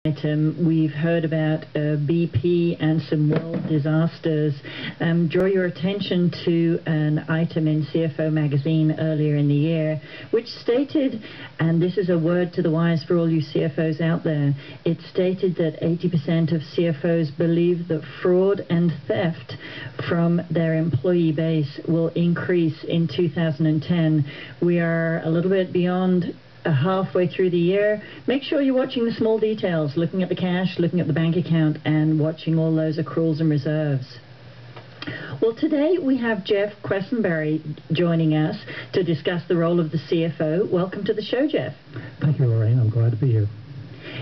Item. We've heard about BP and some world disasters. Draw your attention to an item in CFO magazine earlier in the year, which stated, and this is a word to the wise for all you CFOs out there, it stated that 80% of CFOs believe that fraud and theft from their employee base will increase in 2010. We are a little bit beyond halfway through the year. Make sure you're watching the small details, looking at the cash, looking at the bank account, and watching all those accruals and reserves. Well, today we have Jeff Quessenberry joining us to discuss the role of the CFO. Welcome to the show, Jeff. Thank you, Lorraine. I'm glad to be here.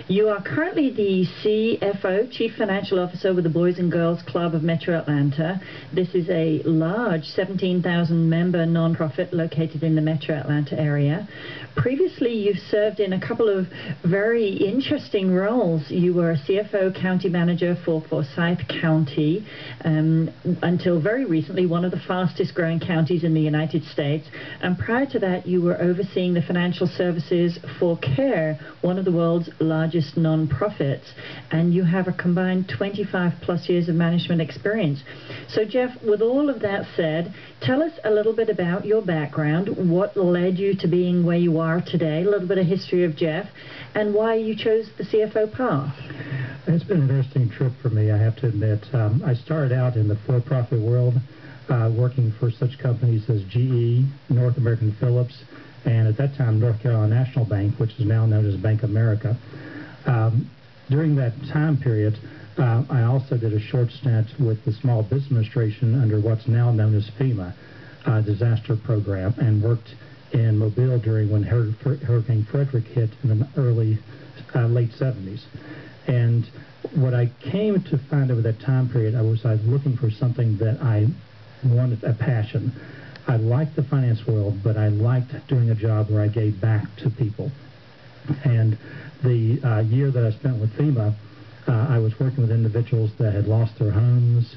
You are currently the CFO, Chief Financial Officer with the Boys and Girls Club of Metro Atlanta. This is a large 17,000-member nonprofit located in the Metro Atlanta area. Previously, you've served in a couple of very interesting roles. You were a CFO County Manager for Forsyth County, until very recently one of the fastest growing counties in the United States. And prior to that, you were overseeing the financial services for CARE, one of the world's largest non-profits, and you have a combined 25 plus years of management experience. So Jeff, with all of that said, tell us a little bit about your background, what led you to being where you are today, a little bit of history of Jeff, and why you chose the CFO path. It's been an interesting trip for me, I have to admit. I started out in the for-profit world, working for such companies as GE, North American Phillips, and at that time North Carolina National Bank, which is now known as Bank America. During that time period, I also did a short stint with the Small Business Administration under what's now known as FEMA disaster program, and worked in Mobile during when Hurricane Frederick hit in the late 70s. And what I came to find over that time period, I was looking for something that I wanted, a passion. I liked the finance world, but I liked doing a job where I gave back to people. And the year that I spent with FEMA, I was working with individuals that had lost their homes,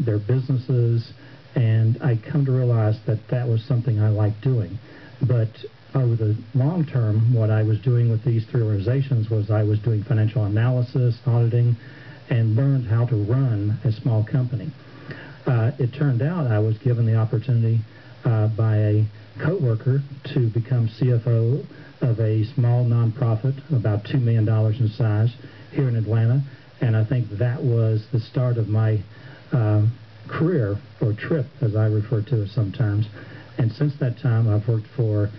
their businesses, and I come to realize that that was something I liked doing. But over the long term, what I was doing with these three organizations was I was doing financial analysis, auditing, and learned how to run a small company. It turned out I was given the opportunity by a coworker to become CFO of a small nonprofit, about $2 million in size, here in Atlanta, and I think that was the start of my career, or trip, as I refer to it sometimes. And since that time, I've worked for